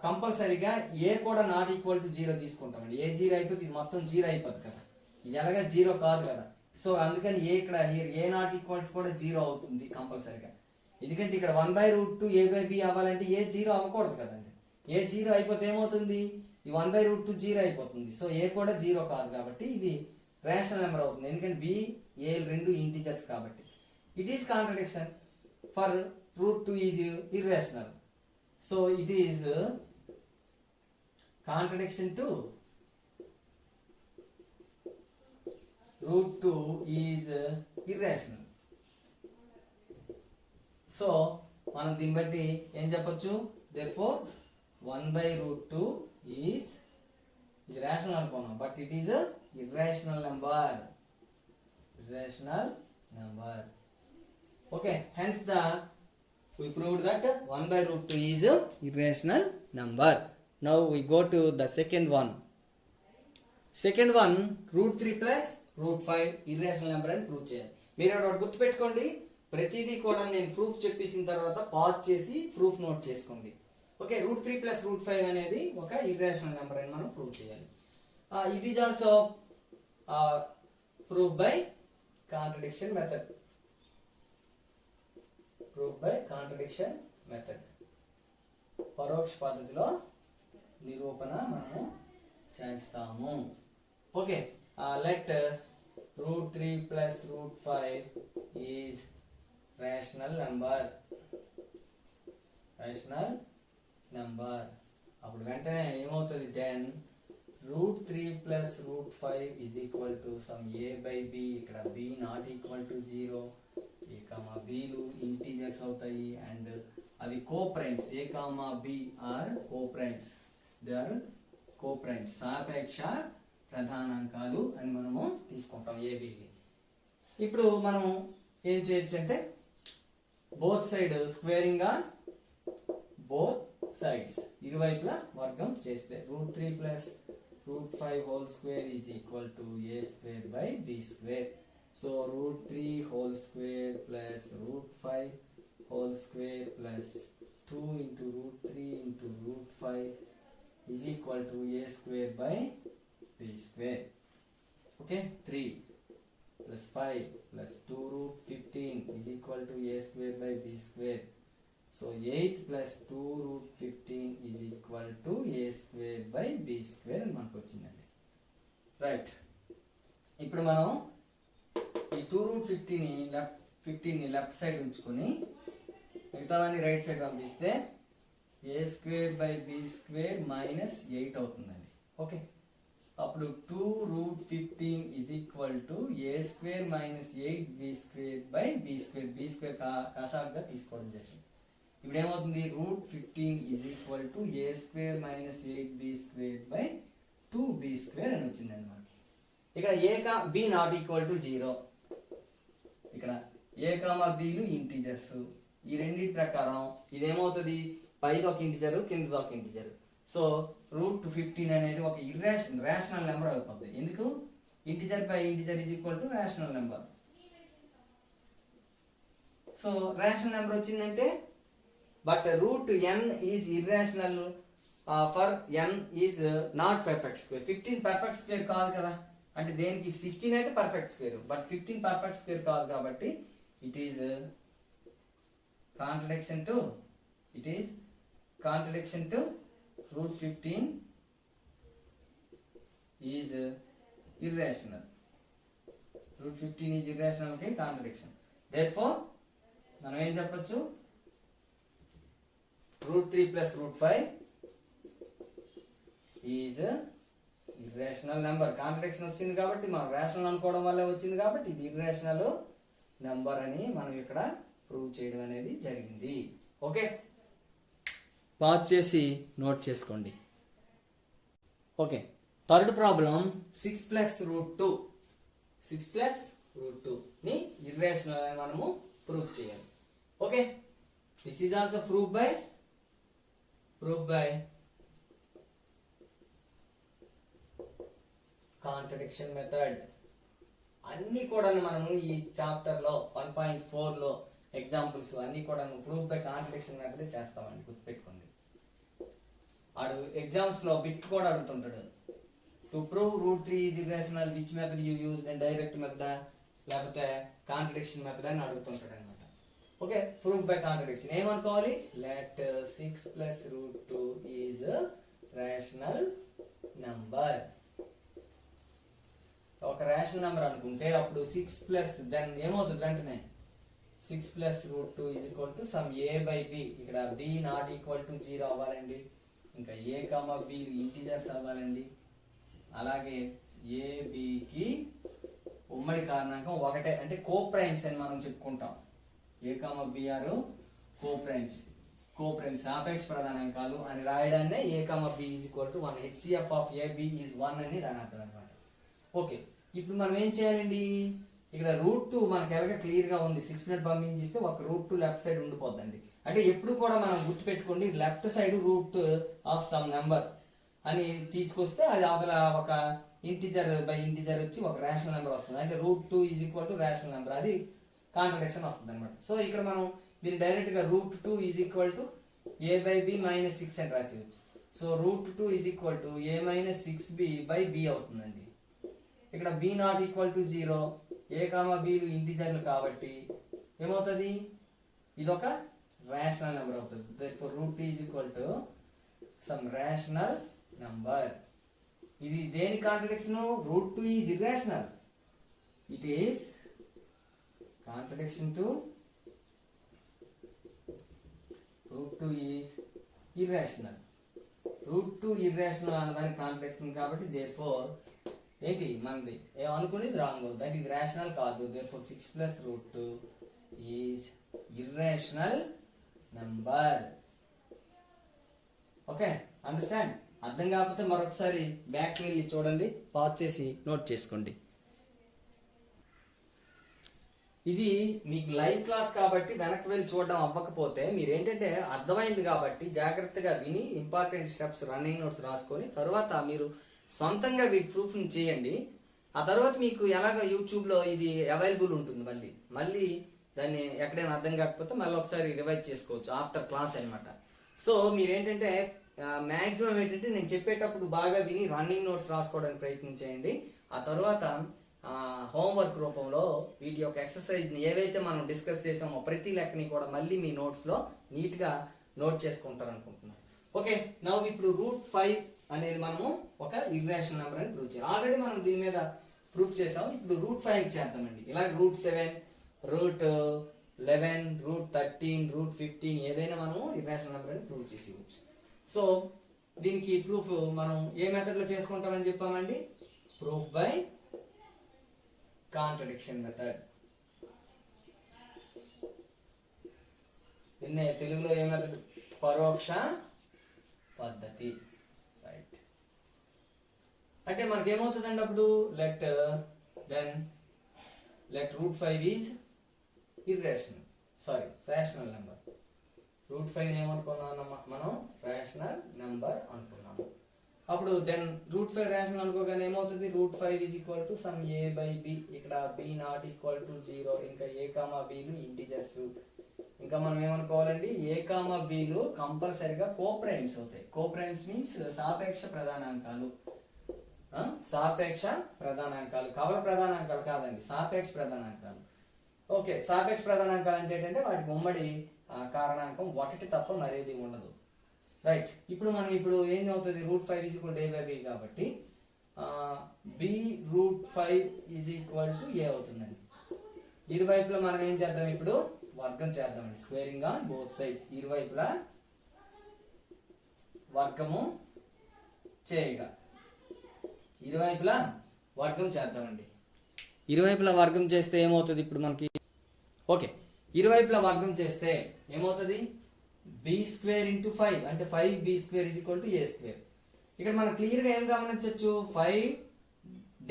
Speaker 1: కంపల్సరీగా ఏ కూడా నాట్ ఈక్వల్ టు 0 తీసుకుంటామండి. ఏ 0 అయిపోతే ఇది మొత్తం 0 అయిపోతుంది కదా. ఇది ఎలాగా 0 కాదు కదా. సో అందుకని ఇక్కడ ఏ నాట్ ఈక్వల్ టు కూడా 0 అవుతుంది కంపల్సరీగా. ఎందుకంటే ఇక్కడ 1/√2 a/b అవ్వాలంటే ఏ 0 అవ్వకూడదు కదండి. ఏ 0 అయిపోతే ఏమవుతుంది? ఈ 1/√2 0 అయిపోతుంది. సో ఏ కూడా 0 కాదు కాబట్టి ఇది రేషనల్ నెంబర్ అవుతుంది. ఎందుకంటే b a రెండు ఇంటిజర్స్ కాబట్టి. It is contradiction for √2 is irrational. So it is contradiction to √2 is irrational. So మనం దీన్ని బట్టి ఏం చెప్పొచ్చు? Therefore 1/√2 is rational అనుకున్నాం, but it is a irrational number. Irrational number. Okay, hence we proved that 1/√2 is a irrational number. Now we go to the second one. Second one, √3 plus √5 irrational number అని prove చేయాలి. మీరు ఒకటి గుర్తుపెట్టుకోండి, ప్రతిదీ కూడా నేను proof చెప్పేసిన తర్వాత పాజ్ చేసి ప్రూఫ్ నోట్ చేసుకోండి. ఓకే, √3 plus √5 అనేది ఒక irrational number అని మనం ప్రూవ్ చేయాలి. It is also proved by contradiction method. Proved by contradiction method. పరోక్ష పద్ధతిలో నిరూపణ మనము చేస్తాము. Okay, let √3 plus √5 is rational number. Rational number. అప్పుడు వెంటనే ఏమవుతుంది? Then √3 plus √5 is equal to some a/b. ఇక్కడ b not equal to 0. a comma b లు ఇంటీజర్స్ అవుతాయి అండ్ అవి coprimes. a comma b are coprimes. They are coprimes, సాపేక్ష ప్రధానాంకాలు అని మనము తీసుకుంటాం ab కి. ఇప్పుడు మనం ఏం చేయొచ్చు అంటే both side squaring on both sides, ఇరువైపులా వర్గం చేస్తే √3 plus √5 whole square is equal to a square by b square. So √3 whole square plus √5 whole square plus 2 into √3 into √5 is equal to a square by b square. Okay, 3 plus 5 plus 2√15 is equal to a square by b square. So 8 plus 2√15 is equal to a square by b square అని మనకు వచ్చిందండి. Right, ఇప్పుడు మనం ఈ 2√15ని left side ఉంచుకొని మిగతావన్నీ right side పంపిస్తే a square by b square minus 8 అవుతుందండి. ఓకే, అప్పుడు 2√15 is equal to a square minus 8b square by b square. b square కాషాగ్గా తీసుకోవడం జరిగింది. ఇప్పుడు ఏమవుతుంది? √15 is equal to a square minus 8b square by 2b square అని వచ్చింది అనమాట. ఇక్కడ b నాట్ ఈక్వల్ టు 0. ఇక్కడ a కామా b లు ఇంటీజర్స్. ఈ రెండింటి ప్రకారం ఇదేమవుతుంది? పైది ఒక ఇంటిజర్, కింద ఒక ఇంటిజర్. సో √15 అనేది ఒక రేషనల్ నెంబర్ అయిపోతుంది. ఎందుకు? Integer by integer is equal to rational number. So rational number వచ్చిందంటే but root n is irrational for n is not perfect square. 15 perfect square కాదు కదా, అంటే దేనికి 16 అయితే perfect square, but 15 perfect square కాదు కాబట్టి it is contradiction to root 15 is irrational. Root 15 is irrational కి contradiction. Therefore మనం ఏం చెప్పొచ్చు, root 3 plus root 5 is irrational number. Contradiction వచ్చింది కాబట్టి మనం రేషనల్ అనుకోవడం వల్ల వచ్చింది కాబట్టి ఇది ఇర్రేషనల్ నెంబర్ అని మనం ఇక్కడ ప్రూవ్ చేయడం అనేది జరిగింది. ఓకే, పాజ్ చేసి నోట్ చేసుకోండి. Okay, third problem 6 plus root 2 ని ఇర్రేషనల్ అని మనము ప్రూవ్ చేయాలి. Okay, this is also prove by contradiction method. అన్ని కూడా మనము ఈ చాప్టర్ లో 1.4 లో ఎగ్జాంపుల్స్ అన్ని కూడా ప్రూవ్ బై కాంట్రడిక్షన్ మెథడ్ చేస్తామండి, గుర్తుపెట్టుకోండి. ఆడు ఎగ్జామ్స్ లో బిట్ కూడా అడుగుతుంటాడు, to prove root 3 is irrational which method you use, direct method లేకపోతే కాంట్రడిక్షన్ మెథడ్ అని అడుగుతుంటాడు అనమాట. ఓకే, ప్రూవ్ బై కాంట్రడిక్షన్ ఏమనుకోవాలి, let 6 plus root 2 is rational number. ఒక రేషనల్ నెంబర్ అనుకుంటే అప్పుడు 6 ప్లస్ దెన్ ఏమవుతుంది వెంటనే 6 plus root 2 is equal to some a by b. ఇక్కడ b నాట్ ఈక్వల్ టు 0 అవ్వాలండి, ఇంకా a, b ఇంటిజర్స్ అవ్వాలండి. అలాగే a, b కి ఉమ్మడి కారణాంకం ఒకటే, అంటే కో ప్రైమ్స్ అని మనం చెప్పుకుంటాం. a, b are coprimes సాపేక్ష ప్రధానాంకాలు అని రాయడాన్ని a, b is equal to 1. HCF of ab is 1 అని దాని అర్థం అనమాట. ఓకే, ఇప్పుడు మనం ఏం చేయాలండి, ఇక్కడ రూట్ 2 మనకి ఎలాగ క్లియర్ గా ఉంది, 600 పంపించిస్తే ఒక రూట్ 2 లెఫ్ట్ సైడ్ ఉండిపోద్దండి. అంటే ఎప్పుడు కూడా మనం గుర్తుపెట్టుకోండి, left side root of some number అని తీసుకొస్తే అది అవతల ఒక ఇంటిజర్ బై ఇంటిజర్ వచ్చి ఒక రేషనల్ నెంబర్ వస్తుంది, అంటే root 2 is equal to rational number, అది కాంట్రడిక్షన్ వస్తుంది అనమాట. సో ఇక్కడ మనం దీన్ని డైరెక్ట్ గా root 2 is equal to a by b minus 6 అని రాసేయచ్చు. So root 2 is equal to a minus 6b by b అవుతుందండి. ఇక్కడ b not equal to 0, a, b లు ఇంటిజర్లు కాబట్టి ఏమవుతుంది, ఇదొక రేషనల్ నెంబర్ అవుతుంది. therefore root is equal to some rational number. ఇది దేని contradiction, root 2 is irrational, it is contradiction to root 2 is irrational. root 2 irrational అన్నదానికి కాంట్రడిక్షన్ కాబట్టి therefore ఏంటి మనది ఏమనుకునేది రాంగ్, దట్ ఇది రేషనల్ కాదు. therefore 6 plus root 2 is irrational number. Okay, understand? అర్థం కాకపోతే మరొకసారి బ్యాక్ వెళ్ళి చూడండి, పాజ్ చేసి నోట్ చేసుకోండి. ఇది మీకు లైవ్ క్లాస్ కాబట్టి వెనక్కి వెళ్ళి చూడడం అవ్వకపోతే మీరు ఏంటంటే అర్థమైంది కాబట్టి జాగ్రత్తగా విని ఇంపార్టెంట్ స్టెప్స్ రన్నింగ్ నోట్స్ రాసుకొని తర్వాత మీరు సొంతంగా వీటి ప్రూఫ్ని చేయండి. ఆ తర్వాత మీకు ఎలాగ యూట్యూబ్లో ఇది అవైలబుల్ ఉంటుంది, మళ్ళీ దాన్ని ఎక్కడైనా అర్థం కాకపోతే మళ్ళీ ఒకసారి రివైజ్ చేసుకోవచ్చు ఆఫ్టర్ క్లాస్ అనమాట. సో మీరేంటంటే మ్యాక్సిమం ఏంటంటే నేను చెప్పేటప్పుడు బాగా విని రన్నింగ్ నోట్స్ రాసుకోవడానికి ప్రయత్నం చేయండి. ఆ తర్వాత హోంవర్క్ రూపంలో వీటి యొక్క ఎక్సర్సైజ్ని ఏవైతే మనం డిస్కస్ చేసామో ప్రతి లెక్కని కూడా మళ్ళీ మీ నోట్స్లో నీట్గా నోట్ చేసుకుంటారు అనుకుంటున్నాను. ఓకే, నౌ ఇప్పుడు రూట్ 5 అనేది మనము ఒక ఇర్రేషనల్ నెంబర్ అని ప్రూవ్ చేయాలి. ఆల్రెడీ మనం దీని మీద ప్రూఫ్ చేసాము. ఇప్పుడు రూట్ 5 చేద్దామండి. ఇలా రూట్ 7, రూట్ 11, రూట్ 13, రూట్ 15 ఏదైనా మనము ఇర్రేషనల్ నెంబర్ అని ప్రూవ్ చేసేవచ్చు. సో దీనికి ప్రూఫ్ మనం ఏ మెథడ్లో చేసుకుంటామని చెప్పామండి, ప్రూఫ్ బై కాంట్రడిక్షన్ మెథడ్. దీన్నే తెలుగులో ఏ మెథడ్, పరోక్ష పద్ధతి. రైట్, అంటే మనకేమవుతుందండి అప్పుడు let root 5 is rational number. Root 5 ఏమనుకున్నాం మనం, రేషనల్ నెంబర్ అనుకున్నాము. అప్పుడు దెన్ రూట్ 5 రేషనల్ అనుకోగానే ఏమవుతుంది, root 5 is equal to sum a by b, ఇక్కడ బి నాట్ ఈక్వల్ టు 0, ఇంకా ఏ కామా బిలు ఇంటిజర్స్. ఇంకా మనం ఏమనుకోవాలండి, ఏ కామా బిలు కంపల్సరిగా కోప్రైమ్స్ అవుతాయి. కోప్రైమ్స్ మీన్స్ సాపేక్ష ప్రధానాంకాలు. సాపేక్ష ప్రధానాంకాలు, కవల ప్రధానాంకాలు కాదండి, సాపేక్ష ప్రధానాంకాలు. ఓకే, సాపేక్ష ప్రధానాంకాలు అంటే ఏంటంటే వాటికి ఉమ్మడి కారణాంకం ఒకటి తప్ప మరేది ఉండదు. రైట్, ఇప్పుడు మనం ఏం అవుతుంది, root 5 is equal to a by b కాబట్టి b root 5 is equal to a అవుతుందండి. ఇరువైపులా మనం ఏం చేద్దాం, ఇప్పుడు వర్గం చేద్దామండి. స్క్వేరింగ్ ఆన్ బోత్ సైడ్స్, ఇరువైపులా వర్గము చేయగా ఇరువైపులా వర్గం చేద్దామండి. ఇరువైపులా వర్గం చేస్తే ఏమవుతుంది ఇప్పుడు మనకి, ఓకే, ఇరువైపులా వర్గం చేస్తే ఏమవుతుంది, బి స్క్వేర్ ఇంటూ 5 అంటే 5b square is equal to a square. ఇక్కడ మనం క్లియర్గా ఏం గమనించవచ్చు, 5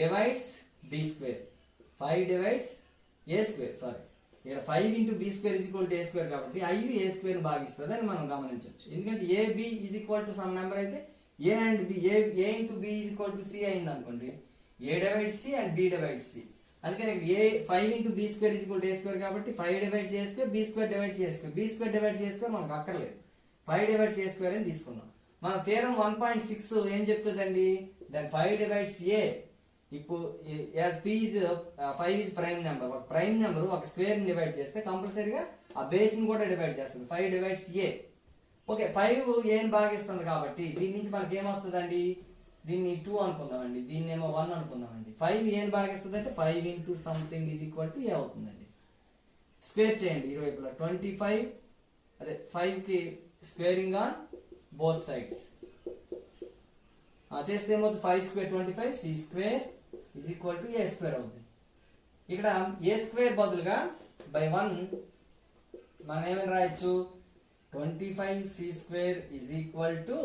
Speaker 1: divides b square, 5 divides a square, sorry, ఇక్కడ 5 into b square is equal to a square కాబట్టి 5 ఏ స్క్వేర్ భాగిస్తుంది అని మనం గమనించవచ్చు. ఎందుకంటే ab is equal to some number అయితే a and b, a into b is equal to c అయింది అనుకోండి, a divides c and b divides c. అందుకని ఏ 5 into b square is equal to a square కాబట్టి 5 divides a square, b square divides a square, b square divides a square మనకు అక్కర్లేదు, 5 divides a square అని తీసుకున్నాం. మన theorem 1.6 ఏం చెప్తుందండి, then 5 divides ఏ. ఇప్పుడు as p is 5 is prime number, ఒక ప్రైమ్ నెంబర్ ఒక స్క్వేర్ ని డివైడ్ చేస్తే కంపల్సరీగా ఆ బేస్ ని కూడా డివైడ్ చేస్తుంది. 5 డివైడ్స్ ఏ. ఓకే, 5 ఏ ని భాగిస్తుంది కాబట్టి దీని నుంచి మనకి ఏమొస్తుందండి, దీన్ని 2 అనుకుందామండి, దీన్ని ఏమో 1 అనుకుందామండి. 5 ఏ ని భాగిస్తుంది అంటే 5 into something is equal to a అవుతుందండి. స్క్వేర్ చేయండి ఇరువైపులా, 25 అదే 5 కి స్క్వేరింగ్ ఆన్ బోత్ సైడ్స్ చేస్తే ఏమవుతుంది, 5 square 25, c square is equal to a square అవుతుంది. ఇక్కడ ఏ స్క్వేర్ బదులుగా బై 1 మనం ఏమైనా రాయొచ్చు, 25 c square is equal to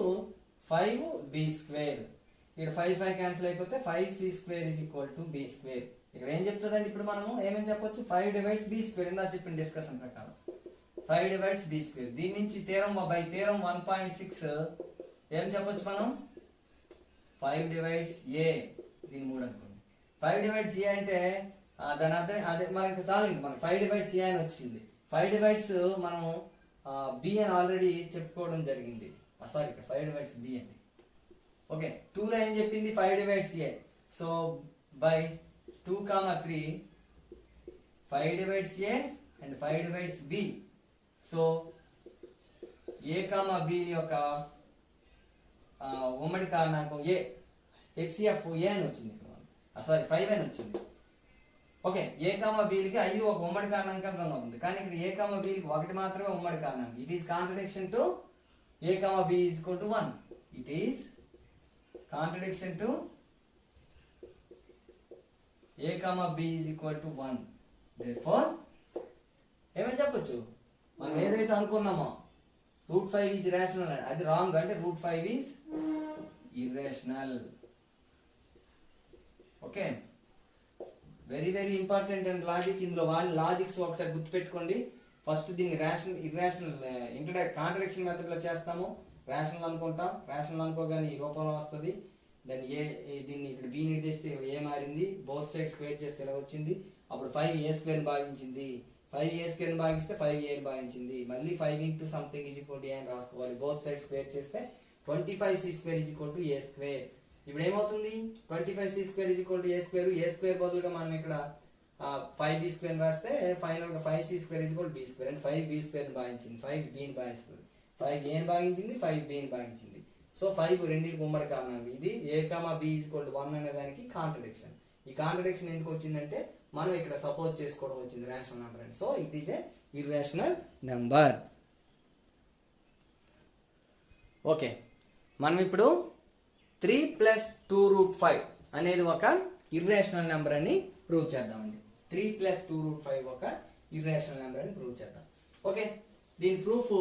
Speaker 1: 5 b square. ఇక్కడ 5 క్యాన్సిల్ అయిపోతే 5 c square is equal to b square. ఇక్కడ ఏం చెప్తుందండి, ఇప్పుడు మనము ఏమేమి చెప్పొచ్చు, 5 డివైడ్స్ బి స్క్వేర్, ఇందా చెప్పిన డిస్కషన్ ప్రకారం 5 డివైడ్స్ బి స్క్వేర్. దీని నుంచి థీరం 1.6 ఏం చెప్పొచ్చు మనం, 5 డివైడ్స్ ఏ, దీని 3 అనుకోండి. 5 డివైడ్స్ ఏ అంటే దాని అర్థం అదే మనకి చాలు, ఇంక మనకి 5 డివైడ్స్ ఏ అని వచ్చింది. 5 డివైడ్స్ మనం బి అని ఆల్రెడీ చెప్పుకోవడం జరిగింది, సారీ ఇక్కడ 5 డివైడ్స్ బి అండి. ఓకే, 2లో ఏం చెప్పింది, 5 divides a. So by 2, 3 5 divides a and 5 divides b. So a comma b యొక్క ఉమ్మడి కారణాంకం ఏ, హెచ్సిఎఫ్ ఏ అని వచ్చింది ఇక్కడ, సారీ 5 అని వచ్చింది. ఓకే, ఏ కామా బిలకి 5 ఒక ఉమ్మడి కారణాంకంగా ఉంది, కానీ ఇక్కడ ఏ కామా బిలకి 1 మాత్రమే ఉమ్మడి కారణాంకం. It is contradiction to a comma b is equal to 1. It is contradiction to a comma b is equal to 1. Therefore ఏమని చెప్పొచ్చు, మనం ఏదైతే అనుకున్నామో రూట్ 5 ఈజ్ రేషనల్, అది రాంగ్, అంటే root 5 is irrational. Okay, very very important and logic. ఇందులో వాళ్ళ logics ఒకసారి గుర్తుపెట్టుకోండి. ఫస్ట్ దీన్ని ఇర్రేషనల్ కాంట్రడిక్షన్ మెథడ్ లో చేస్తాము. రేషనల్ అనుకుంటాం, రేషనల్ అనుకోగానే ఈ రూపంలో వస్తుంది. దాన్ని దీన్ని ఇక్కడ బి నిర్దేశిస్తే ఏ మారింది, బోత్ సైడ్ స్క్వేర్ చేస్తే ఇలా వచ్చింది. అప్పుడు 5 ఏ స్క్వేర్ భాగించింది, 5 ఏ స్క్వేర్ భాగిస్తే 5 ఏ భాగించింది. మళ్ళీ 5 into something is equal to a అని రాసుకోవాలి. బోత్ సైడ్ స్క్వేర్ చేస్తే 25 c square is equal to a square. ఇప్పుడు ఏమవుతుంది, 25 c square is equal to a square. A square బదులుగా మనం ఇక్కడ 5 బి స్క్వేర్ రాస్తే ఫైనల్ గా 5 c square is equal to b square. అంటే 5 బి స్క్వేర్ భాగించింది, 5 బి ని భాగిస్తుంది, 5 ఏ ని భాగించింది, 5 బి ని భాగించింది. సో 5 రెండింటికి ఉమ్మడి కారణాంకం. ఇది a comma b is equal to 1 అనే దానికి కాంట్రడిక్షన్. ఈ కాంట్రడిక్షన్ ఎందుకు వచ్చిందంటే మనం ఇక్కడ సపోజ్ చేసుకోవడం వచ్చింది రేషనల్ నెంబర్ అని. So it is a irrational number. Okay, మనం ఇప్పుడు 3 + 2√5 అనేది ఒక ఇర్రేషనల్ నెంబర్ అని ప్రూవ్ చేద్దామండి. 3 + 2√5 ఒక ఇర్రేషనల్ నెంబర్ అని ప్రూవ్ చేద్దాం. ఓకే, దీని ప్రూఫ్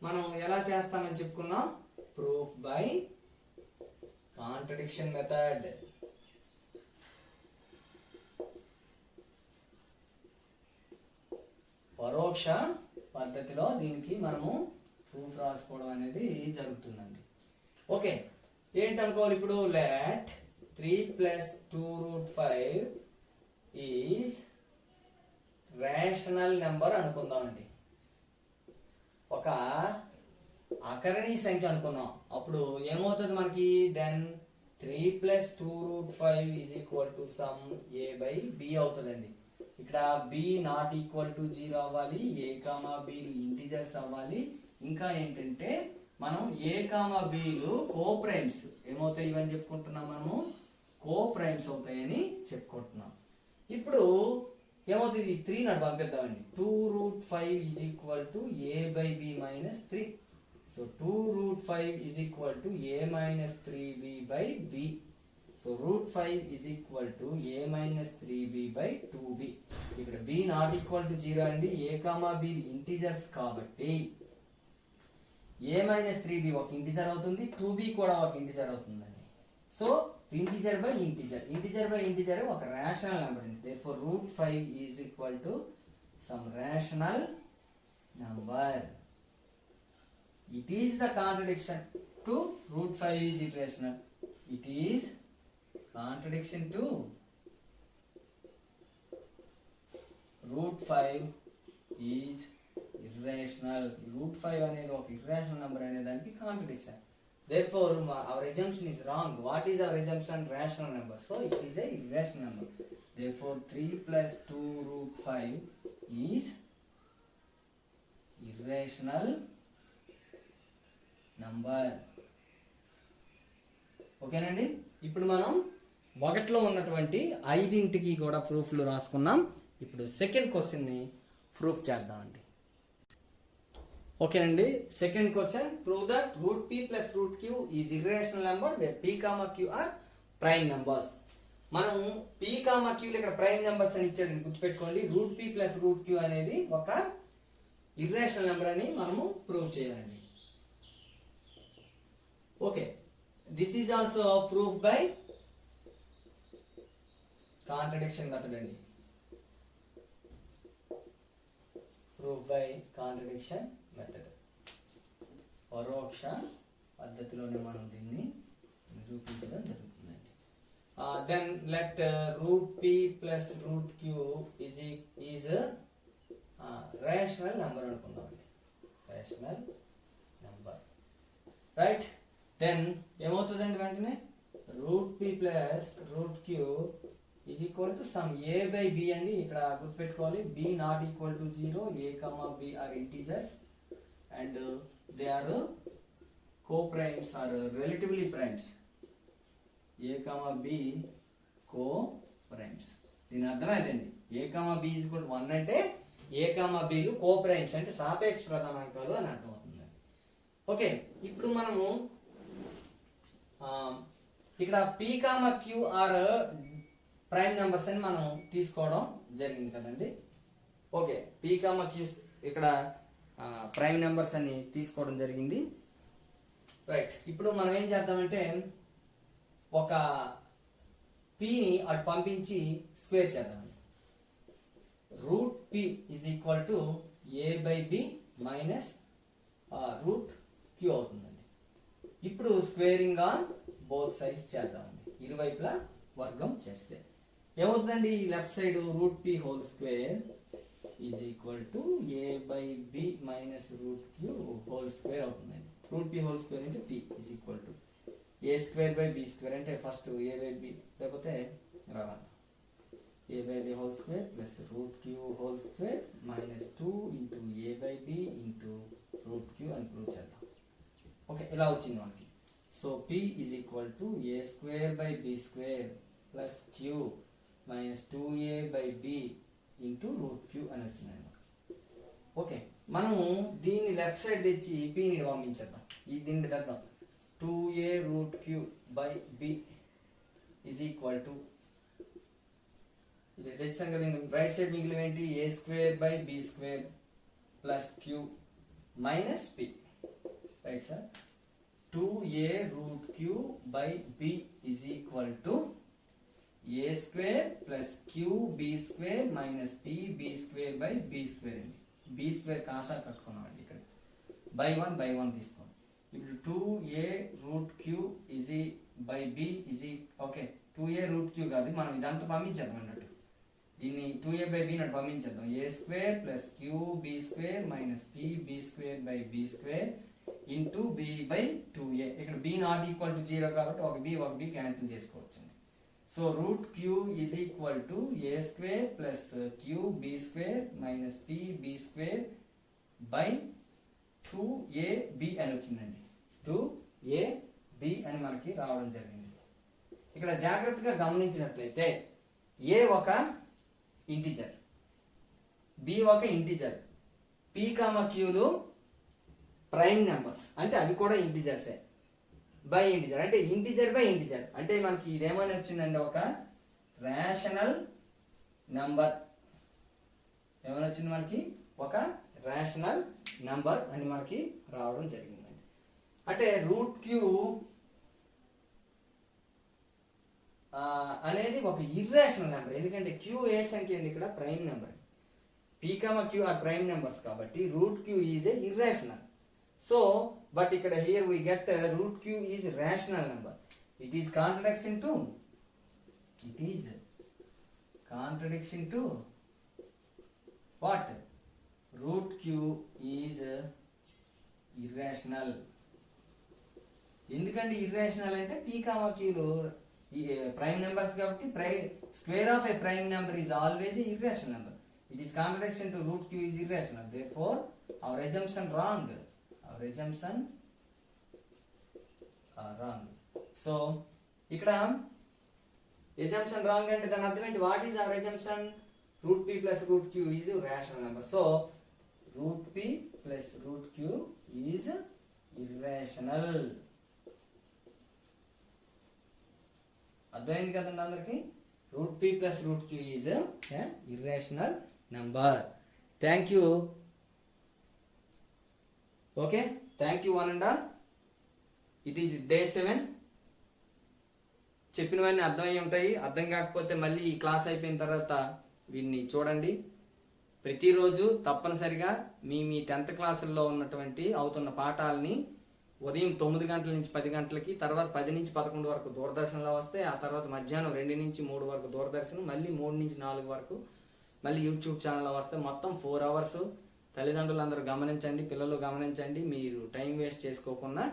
Speaker 1: మనం ఎలా చేస్తామని చెప్పుకున్నాం, ప్రూఫ్ బై కాంట్రడిక్షన్ మెథడ్. పరోక్ష పద్ధతిలో దీనికి మనము ప్రూఫ్ రాసుకోవడం అనేది జరుగుతుందండి. ఓకే, ఏంటనుకోవాలి ఇప్పుడు, లెట్ 3 + 2√5 ఈజ్ రేషనల్ నెంబర్ అనుకుందామండి. ఒక అకరణీయ సంఖ్య అనుకున్నాం. అప్పుడు ఏమవుతుంది మనకి, then 3 + 2√5 is equal to sum a/b అవుతుందండి. ఇక్కడ b నాట్ ఈక్వల్ టు 0 అవ్వాలి, a, b ఇంటిజర్స్ అవ్వాలి. ఇంకా ఏంటంటే మనం a, bలు కోప్రైమ్స్ ఏమవుతాయి ఇవని చెప్పుకుంటున్నాం, మనము కోప్రైమ్స్ అవుతాయని చెప్పుకుంటున్నాం. ఇప్పుడు ఏమవుతుంది, 3 నాట్ పంపిద్దామండి. 2√5 is equal to a/b - 3. So 2√5 is equal to a - 3b/b. So √5 is equal to a - 3b/2b. ఇక్కడ b నాట్ ఈక్వల్ టు 0 అండి. a, b ఇంటిజర్స్ కాబట్టి a - 3b ఒక ఇంటిజర్ అవుతుంది, 2b కూడా ఒక ఇంటిజర్ అవుతుందండి. So integer by integer, integer by integer ఒక rational number అండి. Therefore √5 is equal to some rational number. It is the contradiction to √5 is irrational. It is contradiction to √5 is irrational. √5 అనేది ఒక irrational number అనే దానికి contradiction. Therefore, our assumption is wrong. What is our assumption? Rational number. So it is a irrational number. Therefore, 3 + 2√5 is irrational number. ఓకేనండి. ఇప్పుడు మనం ఒకటిలో ఉన్నటువంటి 5ంటికి కూడా ప్రూఫ్లు రాసుకున్నాం. ఇప్పుడు సెకండ్ క్వశ్చన్ని ప్రూఫ్ చేద్దామండి. ఓకేనండి. Second question, prove that √p + √q is irrational number where p, q are prime numbers. మనం p, q ఇక్కడ ప్రైమ్ నెంబర్స్ అని ఇచ్చాడు, గుర్తుపెట్టుకోండి. √p + √q అనేది ఒక ఇర్రేషనల్ నెంబర్ అని మనము ప్రూవ్ చేయాలండి. Okay, this is also proved by contradiction method అండి. Proved by contradiction method. పరోక్ష పద్ధతిలోనే మనం దీన్ని నిరూపించడం జరుగుతుందండి. Then let √p + √q is rational number అనుకుందామండి. Rational number. Right? దెన్ ఏమవుతుందండి, వెంటనే √p + √q is equal to sum a/b అండి. ఇక్కడ గుర్తుపెట్టుకోవాలి, b not equal to 0, a, b are integers and they are co-primes are relatively primes. a, b co-primes. దీని అర్థమైందండి. a, b is equal to 1 అంటే a, bలు co-primes అంటే సాపేక్ష ప్రధానాంకాలు అని అర్థమవుతుంది. ఓకే, ఇప్పుడు మనము ఇక్కడ p, q are prime numbers అని మనం తీసుకోవడం జరిగింది కదండి. ఓకే, p, q ఇక్కడ ప్రైమ్ నెంబర్స్ అని తీసుకోవడం జరిగింది. రైట్, ఇప్పుడు మనం ఏం చేద్దామంటే ఒక pని అటు పంపించి స్క్వేర్ చేద్దామండి. √p is equal to a/b - √q అవుతుందండి. ఇప్పుడు స్క్వేరింగ్ ఆన్ బోత్ సైడ్స్ చేద్దామండి. ఇరువైపులా వర్గం చేస్తే ఏమవుతుందండి, left side √p² is equal to a/b - √q² అవుతుందండి. √p² అంటే p is equal to a² అంటే ఫస్ట్ a/b లేకపోతే రావాలి a/b² plus √q² - 2 × a/b × √q అని ప్రూవ్ చేద్దాం. ఓకే, ఇలా వచ్చింది మనకి. So p is equal to a²/b² plus q - 2a/b × √q అని వచ్చిందండి. ఓకే, మనము దీన్ని లెఫ్ట్ సైడ్ తెచ్చి pని పంపించేద్దాం. దీన్ని తెద్దాం. 2a√q/b ఈజ్ ఈక్వల్ టు, ఇది తెచ్చాం కదా, రైట్ సైడ్ మిగిలిన ఏంటి, a²/b² plus q minus p. Right sir, 2a√q/b is equal to a² plus qb² minus pb²/b² అండి. b² కాసా కట్టుకున్నాం అండి. ఇక్కడ బై 1 తీసుకోండి. ఇప్పుడు 2a root q is by b is okay 2a root q కాదు, మనం ఇదంతా పంపించేద్దాం అన్నట్టు. దీన్ని 2a బై బి నట్టు పంపించేద్దాం. a square plus q b square minus p b square by b square into b by 2a. ఇక్కడ b not equal to 0 కాబట్టి ఒక b క్యాన్సిల్ చేసుకోవచ్చు. So root q is equal to a square plus q b square minus p b square by 2ab అని వచ్చిందండి. 2ab అని మనకి రావడం జరిగింది. ఇక్కడ జాగ్రత్తగా గమనించినట్లయితే a ఒక ఇంటిజర్, b ఒక ఇంటిజర్, p క్యూలు ప్రైమ్ నెంబర్స్ అంటే అవి కూడా ఇంటిజర్సే. బై ఇంటిజర్ అంటే ఇంటిజర్ బై ఇంటిజర్ అంటే మనకి ఇదేమని వచ్చిందండి, ఒక రేషనల్ నంబర్. ఏమని వచ్చింది మనకి, ఒక రేషనల్ నంబర్ అని మనకి రావడం జరిగిందండి. అంటే రూట్ క్యూ అనేది ఒక ఇర్రేషనల్ నెంబర్. ఎందుకంటే క్యూ ఏ సంఖ్య అండి, ఇక్కడ prime number. p, q are prime numbers కాబట్టి root q is a irrational. So but ఇక్కడ here we get root q is rational number. It is contradiction to what? Root q is irrational. ఎందుకంటే irrational అంటే p, qలు prime numbers కాబట్టి square of a prime number is always a irrational number. It is contradiction to root q is irrational. Therefore our assumption wrong. So ఇక్కడ assumption wrong అంటే దాని అర్థం ఏంటి? What is our assumption? Root p plus root q is rational number. So root p plus root q is irrational. అర్థమైంది కదండి అందరికి? Root p plus root q is irrational number. Thank you. Okay, thank you one and all. It is day 7. చెప్పినవన్నీ అర్థమై ఉంటాయి. అర్థం కాకపోతే మళ్ళీ ఈ క్లాస్ అయిపోయిన తర్వాత వీన్ని చూడండి. ప్రతిరోజు తప్పనిసరిగా మీ 10th క్లాసుల్లో ఉన్నటువంటి అవుతున్న పాఠాలని ఉదయం 9 గంటల నుంచి 10 గంటలకి, తర్వాత 10 నుంచి 11 వరకు దూరదర్శన్లో వస్తాయి. ఆ తర్వాత మధ్యాహ్నం 2 నుంచి 3 వరకు దూరదర్శన్, మళ్ళీ 3 నుంచి 4 వరకు మళ్ళీ యూట్యూబ్ ఛానల్లో వస్తాయి. మొత్తం 4 hours. తల్లిదండ్రులు అందరూ గమనించండి, పిల్లలు గమనించండి. మీరు టైం వేస్ట్ చేసుకోకుండా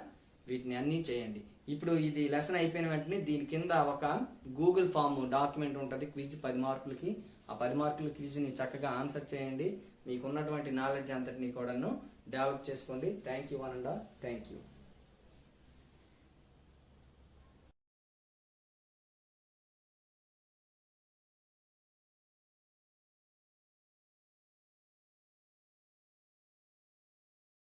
Speaker 1: వీటిని అన్నీ చేయండి. ఇప్పుడు ఇది లెసన్ అయిపోయిన వెంటనే దీని కింద ఒక గూగుల్ ఫామ్ డాక్యుమెంట్ ఉంటుంది, క్విజ్ 10 మార్కులకి. ఆ 10 మార్కుల క్విజ్ని చక్కగా ఆన్సర్ చేయండి. మీకున్నటువంటి నాలెడ్జ్ అంతటినీ కూడాను డెవలప్ చేసుకోండి. Thank you one and all. Thank you.